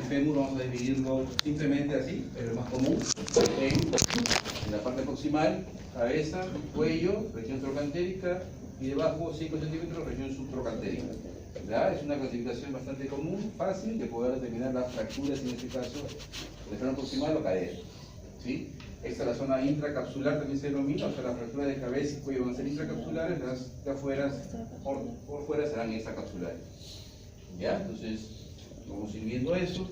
fémur vamos a dividirlo simplemente así, pero es más común, en la parte proximal, cabeza, cuello, región trocantérica, y debajo 5 centímetros, región subtrocantérica. ¿Ya? Es una clasificación bastante común, fácil de poder determinar las fracturas, en este caso, de fémur proximal o cadera. ¿Sí? Esta es la zona intracapsular, también se denomina, o sea, las fracturas de cabeza y cuello van a ser intracapsulares, las de afuera, por fuera serán extracapsulares. ¿Ya? Entonces, vamos a ir viendo eso.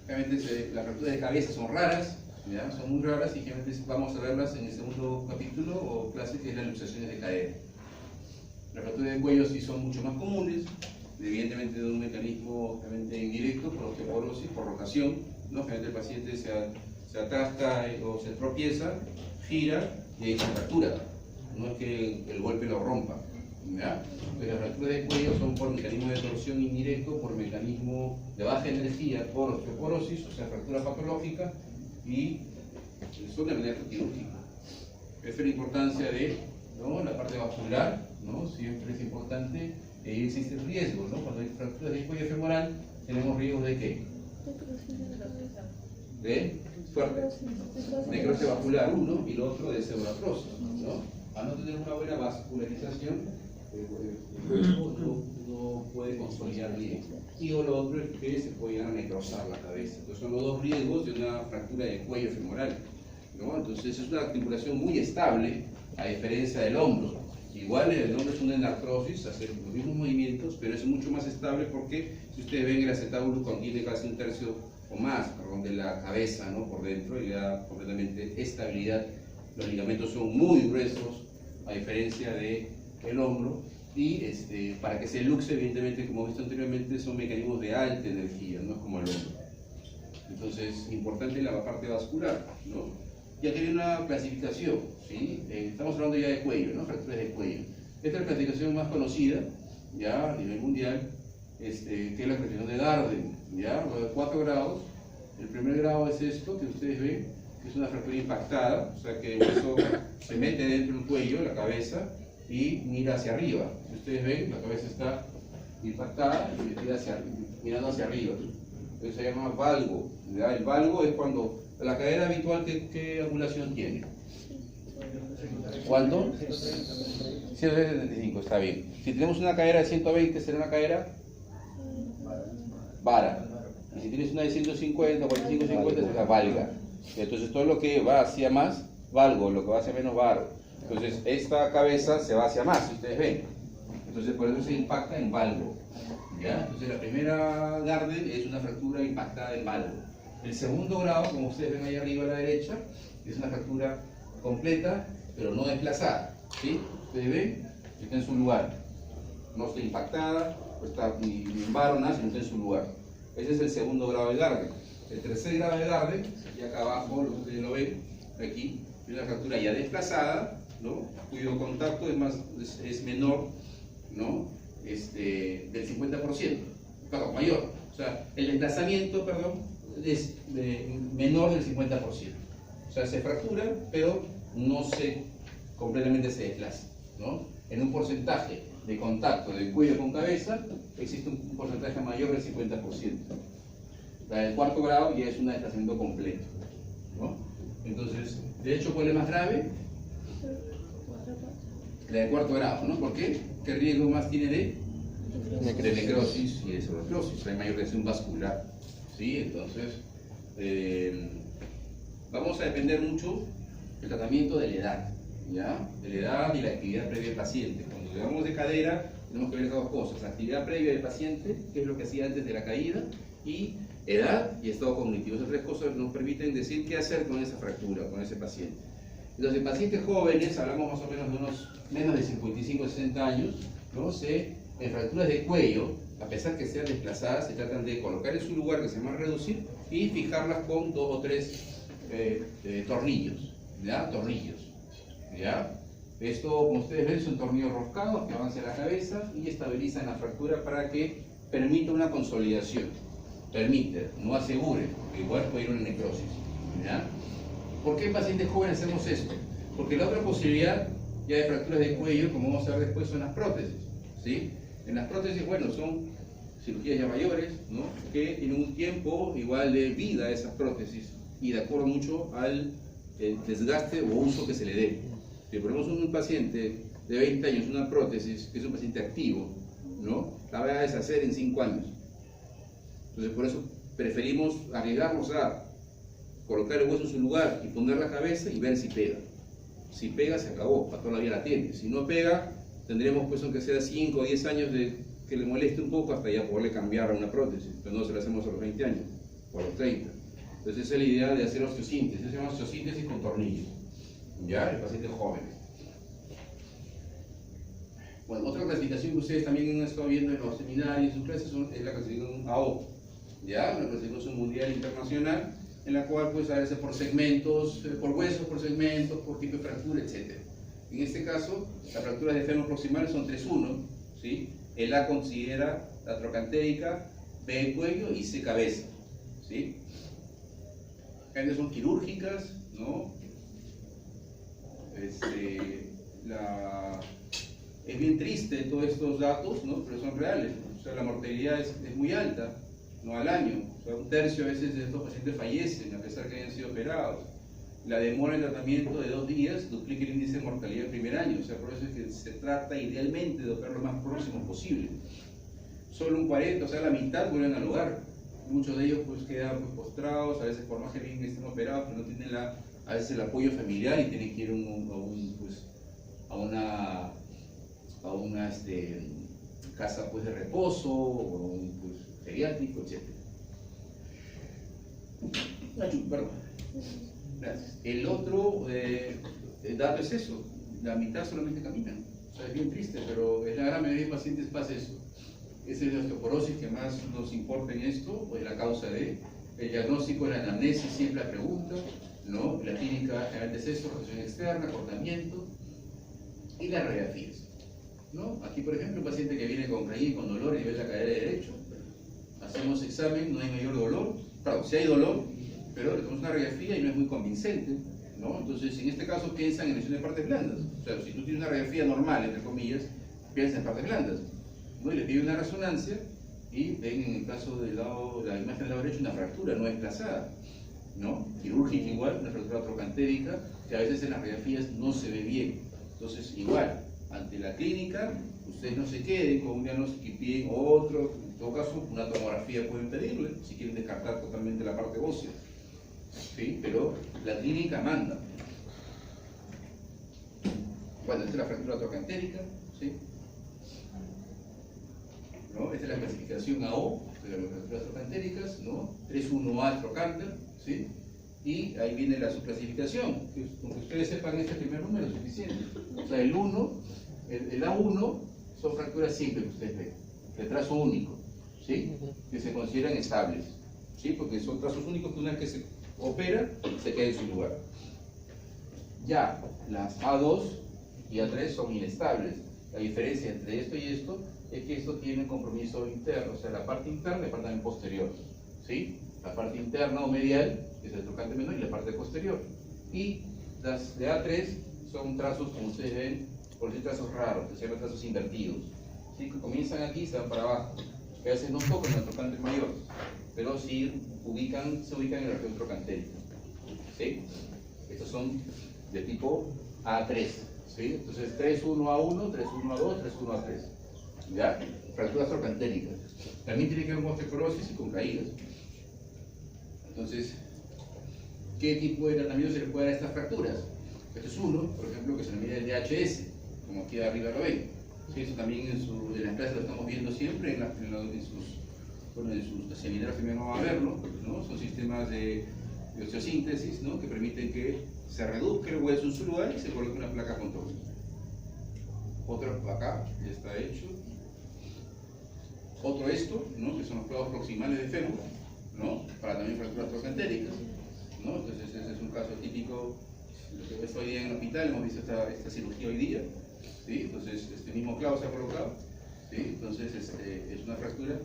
Obviamente las fracturas de cabeza son raras, ¿ya? Son muy raras y generalmente vamos a verlas en el segundo capítulo o clase, que es las luxaciones de cadera. Las fracturas de cuello sí son mucho más comunes, evidentemente de un mecanismo obviamente indirecto, por osteoporosis, por rotación, ¿no? Generalmente el paciente se atasca o se tropieza, gira y ahí se fractura. No es que el golpe lo rompa, ¿ya? Pero las fracturas de cuello son por mecanismo de torsión indirecto, por mecanismo de baja energía, por osteoporosis, o sea, fractura patológica, y son de manera quirúrgica. Esa es la importancia de, ¿no?, la parte vascular, ¿no? Siempre es importante, y existe riesgo, ¿no? Cuando hay fracturas de cuello femoral, tenemos riesgo de ¿qué? De fuerte, necrosis vascular uno y lo otro de pseudoartrosis, ¿no? Al no tener una buena vascularización, no puede consolidar bien. Y lo otro es que se puede llegar a necrosar la cabeza. Entonces son los dos riesgos de una fractura de cuello femoral, ¿no? Entonces es una articulación muy estable, a diferencia del hombro. Igual el hombro es una enartrosis, hace los mismos movimientos, pero es mucho más estable porque, si ustedes ven, el acetábulo contiene casi un tercio o más, perdón, de la cabeza, ¿no?, por dentro, y le da completamente estabilidad. Los ligamentos son muy gruesos, a diferencia del hombro, y para que se luxe, evidentemente, como he visto anteriormente, son mecanismos de alta energía, no es como el hombro. Entonces, importante la parte vascular, ¿no? Y aquí hay una clasificación, ¿sí? Estamos hablando ya de cuello, ¿no? Fracturas de cuello. Esta es la clasificación más conocida, ya a nivel mundial, que es la clasificación de Darden, ¿ya? De 4 grados. El primer grado es esto que ustedes ven, que es una fractura impactada, o sea que el hueso se mete dentro del cuello, la cabeza, y mira hacia arriba. Si ustedes ven, la cabeza está impactada y metida mirando hacia arriba. Entonces se llama valgo, ¿ya? El valgo es cuando la cadera habitual, ¿qué angulación tiene? ¿Cuánto? 175, está bien. Si tenemos una cadera de 120, será una cadera vara. Y si tienes una de 150, 45, 50, será valga. Entonces todo lo que va hacia más, valgo, lo que va hacia menos, varo. Entonces esta cabeza se va hacia más, si ustedes ven. Entonces por eso se impacta en valgo, ¿ya? Entonces la primera Darden es una fractura impactada en valgo. El segundo grado, como ustedes ven ahí arriba a la derecha, es una fractura completa, pero no desplazada, ¿sí? Ustedes ven, está en su lugar. No está impactada, no está ni en varona, sino está en su lugar. Ese es el segundo grado de Darden. El tercer grado de Darden, y acá abajo, ustedes lo ven, aquí, es una fractura ya desplazada, ¿no?, cuyo contacto es menor, ¿no?, del 50%, perdón, mayor. O sea, el desplazamiento, perdón, es menor del 50%. O sea, se fractura, pero no completamente se desplaza, ¿no? En un porcentaje de contacto de cuello con cabeza, existe un porcentaje mayor del 50%. La del cuarto grado ya es un desplazamiento completo, ¿no? Entonces, de hecho, ¿cuál es más grave? La de cuarto grado, ¿no? ¿Por qué? ¿Qué riesgo más tiene de necrosis y de pseudoartrosis? Hay mayor lesión vascular, ¿sí? Entonces, vamos a depender mucho del tratamiento de la edad, ¿ya? De la edad y la actividad previa del paciente. Cuando hablamos de cadera, tenemos que ver esas dos cosas: la actividad previa del paciente, que es lo que hacía antes de la caída, y edad y estado cognitivo. Esas tres cosas nos permiten decir qué hacer con esa fractura, con ese paciente. Entonces, en pacientes jóvenes, hablamos más o menos de unos menos de 55 o 60 años, ¿no? En fracturas de cuello, a pesar que sean desplazadas, se tratan de colocar en su lugar, que se llama reducir, y fijarlas con 2 o 3 tornillos, ¿ya? Tornillos, ¿ya? Esto, como ustedes ven, son tornillos roscados que van hacia la cabeza y estabilizan la fractura para que permita una consolidación. Permite, no asegure, porque igual puede ir una necrosis, ¿ya? ¿Por qué en pacientes jóvenes hacemos esto? Porque la otra posibilidad ya de fracturas de cuello, como vamos a ver después, son las prótesis, ¿sí? En las prótesis, bueno, cirugías ya mayores, ¿no? Que tienen un tiempo igual de vida a esas prótesis y de acuerdo mucho al desgaste o uso que se le dé. Si ponemos un paciente de 20 años una prótesis, que es un paciente activo, ¿no? La va a deshacer en 5 años. Entonces por eso preferimos arriesgarnos a colocar el hueso en su lugar y poner la cabeza y ver si pega. Si pega, se acabó, para toda la vida la tiene. Si no pega, tendremos pues aunque sea 5 o 10 años de que le moleste un poco hasta ya poderle cambiar a una prótesis, pero no se la hacemos a los 20 años o a los 30. Entonces esa es la idea de hacer osteosíntesis, se llama osteosíntesis con tornillos, ya, el paciente joven. Bueno, otra clasificación que ustedes también han estado viendo en los seminarios, en sus clases, es la clasificación AO, ya, una clasificación mundial internacional, en la cual pues a veces por segmentos, por huesos, por segmentos, por tipo de fractura, etc. En este caso, las fracturas de fémur proximal son 3-1, ¿sí? El A considera la trocantérica, B el cuello y C cabeza, ¿sí? Estas son quirúrgicas, ¿no? Es bien triste todos estos datos, ¿no? Pero son reales, ¿no? O sea, la mortalidad es muy alta, no al año. O sea, un tercio a veces de estos pacientes fallecen a pesar que hayan sido operados. La demora en tratamiento de 2 días duplica el índice de mortalidad el primer año. O sea, por eso es que se trata idealmente de operar lo más próximo posible. Solo un 40, o sea, la mitad vuelven al hogar. Muchos de ellos pues quedan pues, postrados, a veces por más que bien estén operados, pero no tienen a veces el apoyo familiar y tienen que ir a una casa pues, de reposo o un pues, geriátrico, etc. Perdón. Gracias. El otro dato es eso, la mitad solamente caminan. O sea, es bien triste, pero en la gran mayoría de pacientes pasa eso. Esa es la osteoporosis que más nos importa en esto, pues la causa de el diagnóstico, la anamnesis, siempre la pregunta, ¿no? La clínica general es eso, rotación externa, cortamiento y las radiografías, ¿no? Aquí, por ejemplo, un paciente que viene con caída y con dolor a nivel de la cadera derecho, hacemos examen, no hay mayor dolor, claro, sí hay dolor, pero le tomamos una radiografía y no es muy convincente, ¿no? Entonces, en este caso piensan en lesión de partes blandas. O sea, si tú tienes una radiografía normal, entre comillas, piensa en partes blandas, ¿no? Y le pide una resonancia y ven en el caso del lado, la imagen del lado derecho, una fractura no desplazada, ¿no? Quirúrgica igual, una fractura trocantérica, que a veces en las radiografías no se ve bien. Entonces, igual, ante la clínica, ustedes no se queden con un diagnóstico y piden otro, en todo caso, una tomografía pueden pedirle, si quieren descartar totalmente la parte ósea, ¿sí? Pero la clínica manda. Bueno, esta es la fractura trocantérica, ¿sí? ¿No? Esta es la clasificación AO de las fracturas trocantéricas, ¿no? 3-1A trocánter, ¿sí? Y ahí viene la subclasificación, con que ustedes sepan este primer número es suficiente. O sea, el 1, el A1 son fracturas simples que ustedes ven, de trazo único, ¿sí? Que se consideran estables, ¿sí? Porque son trazos únicos que una vez que se opera, se queda en su lugar. Ya, las A2 y A3 son inestables. La diferencia entre esto y esto es que esto tiene compromiso interno, o sea, la parte interna y la parte posterior, ¿sí? La parte interna o medial, que es el trocante menor, y la parte posterior. Y las de A3 son trazos, como ustedes ven, por decir trazos raros, que se llaman trazos invertidos, ¿sí? Que comienzan aquí y se van para abajo, que a veces no tocan el trocante mayor, pero sí se ubican en la región trocantérica, ¿sí? Estos son de tipo A3, ¿sí? Entonces 3-1A1, 3-1A2, 3-1A3. ¿Ya? Fracturas trocantéricas. También tiene que ver con osteoporosis y con caídas. Entonces, ¿qué tipo de tratamiento se le puede dar a estas fracturas? Este es uno, por ejemplo, que se le mide el DHS, como aquí arriba lo ven. ¿Sí? Eso también en las clases lo estamos viendo siempre, en sus seminarios también vamos a verlo, ¿no? Son sistemas de osteosíntesis, ¿no? Que permiten que se reduzca el hueso en su lugar y se coloque una placa con tornillo. Otro acá, ya está hecho. Otro esto, ¿no? Que son los clavos proximales de fémur, ¿no? Para también fracturas trocantéricas, ¿no? Entonces ese es un caso típico, lo que ves hoy día en el hospital, hemos visto esta cirugía hoy día, ¿sí? Entonces este mismo clavo se ha colocado, ¿sí? Entonces es una fractura,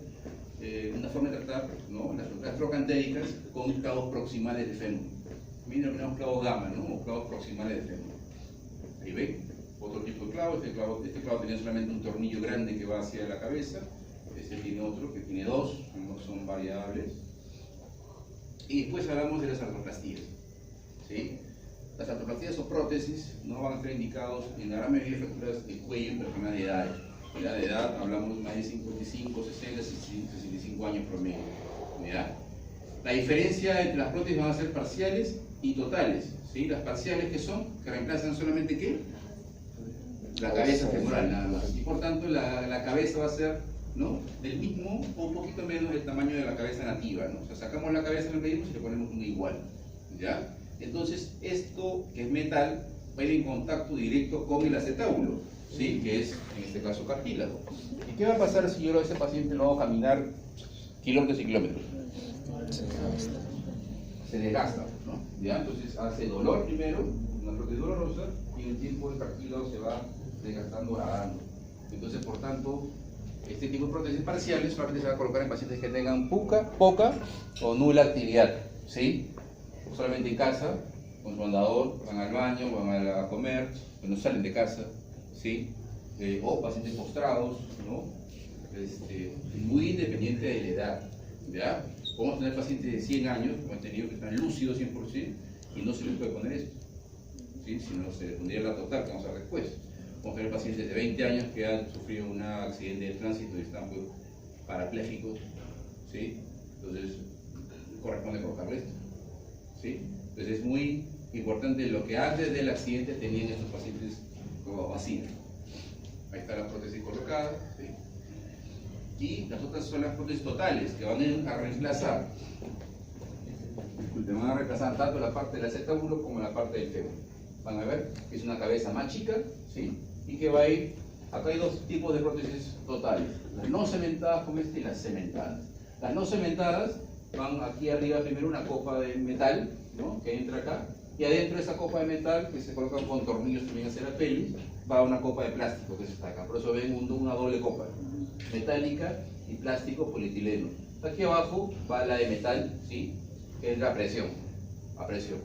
una forma de tratar, ¿no? Las fracturas trocantéricas con clavos proximales de fémur. Miren, tenemos clavos gamma, ¿no? O clavos proximales de fémur. Ahí ven, otro tipo de clavo, este clavo tenía solamente un tornillo grande que va hacia la cabeza. este tiene otro que tiene dos, son variables. Y después hablamos de las artroplastías, ¿sí? Las artroplastías o prótesis no van a estar indicados en la gran mayoría de fracturas del cuello en personas de edad. Ya de edad hablamos más de 55, 60, 65 años promedio. ¿Ya? La diferencia entre las prótesis van a ser parciales y totales, ¿sí? Las parciales que son, que reemplazan solamente ¿qué? La cabeza femoral nada más. Y por tanto la cabeza va a ser, ¿no?, del mismo o un poquito menos del tamaño de la cabeza nativa, ¿no? O sea, sacamos la cabeza del medio y le ponemos una igual, ¿ya? Entonces esto que es metal va a ir en contacto directo con el acetábulo, ¿sí?, que es en este caso cartílago. ¿Y qué va a pasar si yo a ese paciente lo hago caminar kilómetros y kilómetros? Se desgasta, ¿no? ¿Ya? Entonces hace dolor primero, una prótesis dolorosa, y en el tiempo el cartílago se va desgastando, agravando. Entonces, por tanto, este tipo de prótesis parciales solamente se va a colocar en pacientes que tengan poca o nula actividad, ¿sí? Solamente en casa, con su andador, van al baño, van a comer, no salen de casa, ¿sí? O pacientes postrados, ¿no? Muy independiente de la edad, ¿ya? Podemos tener pacientes de 100 años, como han tenido, que están lúcidos 100%, y no se les puede poner esto, ¿sí? Si no, se les pondría la total, que vamos a ver después. Podemos tener pacientes de 20 años que han sufrido un accidente de tránsito y están pues, parapléjicos, ¿sí? Entonces, corresponde colocarle esto, ¿sí? Entonces es muy importante lo que antes del accidente tenían estos pacientes vacíos. Ahí está la prótesis colocada, ¿sí? Y las otras son las prótesis totales, que van a reemplazar, disculpen, van a reemplazar tanto la parte del acetábulo como la parte del fémur. Van a ver que es una cabeza más chica, ¿sí? Y que va a ir, acá hay dos tipos de prótesis totales, las no cementadas como esta y las cementadas. Las no cementadas van aquí arriba primero una copa de metal, ¿no?, que entra acá, y adentro de esa copa de metal, que se colocan con tornillos también hacia la pelvis, va una copa de plástico que está acá. Por eso ven una doble copa, metálica y plástico polietileno. Aquí abajo va la de metal, ¿sí?, que es la presión, a presión.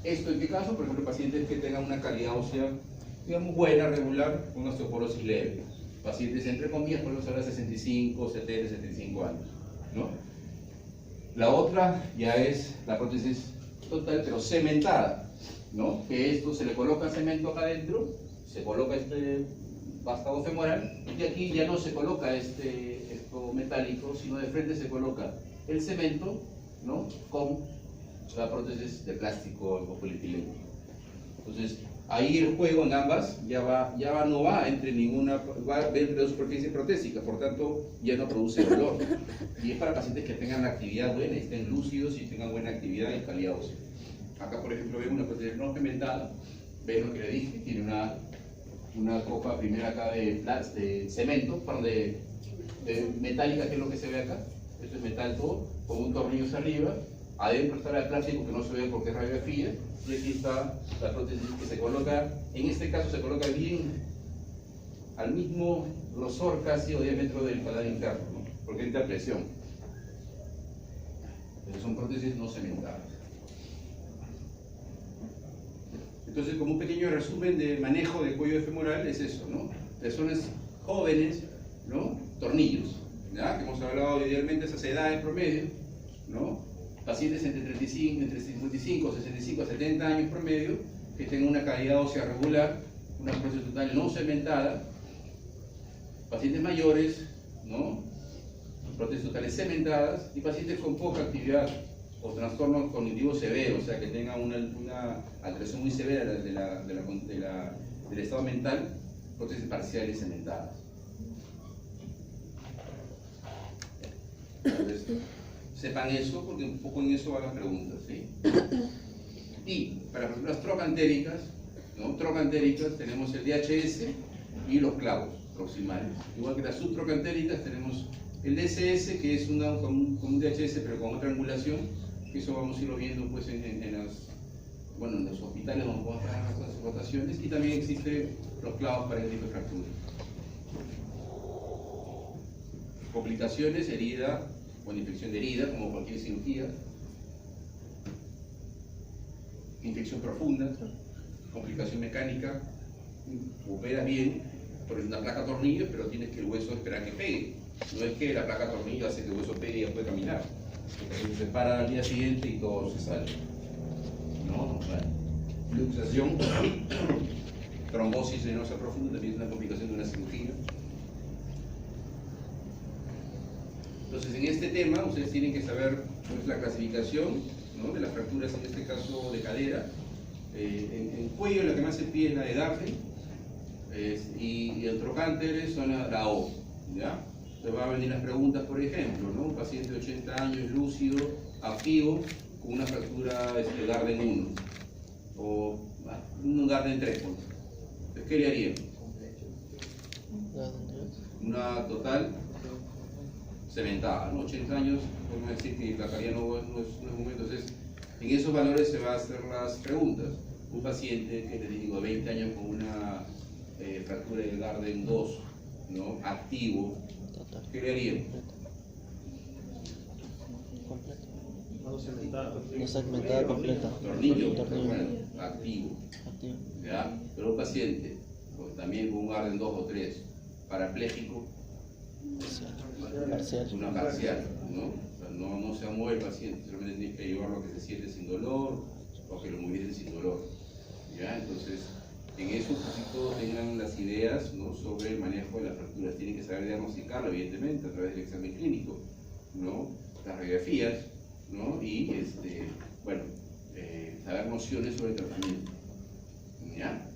¿Esto en qué caso? Por ejemplo, pacientes que tengan una calidad ósea, digamos, buena, regular, con osteoporosis leve. Pacientes, entre comillas, podemos hablar de 65, 70, 75 años, ¿no? La otra ya es la prótesis total, pero cementada, ¿no? Que esto se le coloca cemento acá adentro, se coloca este vástago femoral, y aquí ya no se coloca esto metálico, sino de frente se coloca el cemento, ¿no?, con la prótesis de plástico o polietileno. Entonces, ahí el juego en ambas no va entre ninguna, va entre dos superficies protésicas, por tanto ya no produce dolor. Y es para pacientes que tengan la actividad buena, estén lúcidos y tengan buena actividad y calidad ósea. Acá, por ejemplo, vemos una prótesis no cementada, ven lo que le dije, tiene una copa primera acá de cemento, de metálica, que es lo que se ve acá. Esto es metal todo, con un tornillo hacia arriba. Adentro está el plástico que no se ve porque es radiografía, y aquí está la prótesis que se coloca, en este caso se coloca bien al mismo grosor casi o diámetro del paladar interno, ¿no?, porque entra presión. Entonces son prótesis no cementadas. Entonces, como un pequeño resumen de manejo de cuello femoral es eso, ¿no? Personas jóvenes, ¿no?, tornillos, ¿ya?, que hemos hablado idealmente de esas edades promedio, ¿no? Pacientes entre 55, 65 a 70 años promedio, que tengan una calidad ósea regular, una prótesis total no cementada. Pacientes mayores, ¿no?, prótesis totales cementadas, y pacientes con poca actividad o trastornos cognitivos severos, o sea, que tengan una alteración muy severa del estado mental, prótesis parciales cementadas. Entonces, sepan eso, porque un poco en eso van las preguntas, ¿sí? Y para las trocantéricas, ¿no?, trocantéricas tenemos el DHS y los clavos proximales. Igual que las subtrocantéricas tenemos el DSS, que es como un DHS pero con otra angulación, que eso vamos a irlo viendo pues en los hospitales donde vamos a hacer las rotaciones, y también existen los clavos para el tipo de fractura. Complicaciones, herida, con infección de herida, como cualquier cirugía, infección profunda, complicación mecánica, operas bien, pones una placa tornillo, pero tienes que el hueso esperar que pegue, No es que la placa tornillo hace que el hueso pegue y ya puede caminar. Se para al día siguiente y todo se sale. No, vale. Luxación, trombosis venosa profunda, también es una complicación de una cirugía. Entonces, en este tema, ustedes tienen que saber pues, la clasificación, ¿no?, de las fracturas, en este caso de cadera. En cuello, la que más se pide es la de Daphne, y el trocánter son la O. ¿Ya? Entonces van a venir las preguntas, por ejemplo, ¿no? Un paciente de 80 años, lúcido, activo, con una fractura Gardner 1, o un Gardner 3. Entonces, ¿qué le harían? Una total cementada, ¿no? 80 años, podemos decir que la calidad no es muy. Entonces, en esos valores se van a hacer las preguntas. Un paciente que les digo, 20 años con una fractura del Gardner 2, ¿no?, activo, ¿qué le harían? No segmentada. No segmentada completa. Tornillo, activo. ¿Ya? Pero un paciente también con un Gardner 2 o 3, parapléjico, Parcial. una parcial, ¿no? O sea, no se mueve el paciente, solamente tienes que llevarlo a que se siente sin dolor o que lo moviesen sin dolor. ¿Ya? Entonces, en eso un poquito tengan las ideas, ¿no?, sobre el manejo de las fracturas. Tienen que saber diagnosticarlo, evidentemente, a través del examen clínico, ¿no?, las radiografías, ¿no?, y bueno, saber nociones sobre el tratamiento. ¿Ya?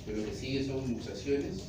Pero lo que sigue son luxaciones.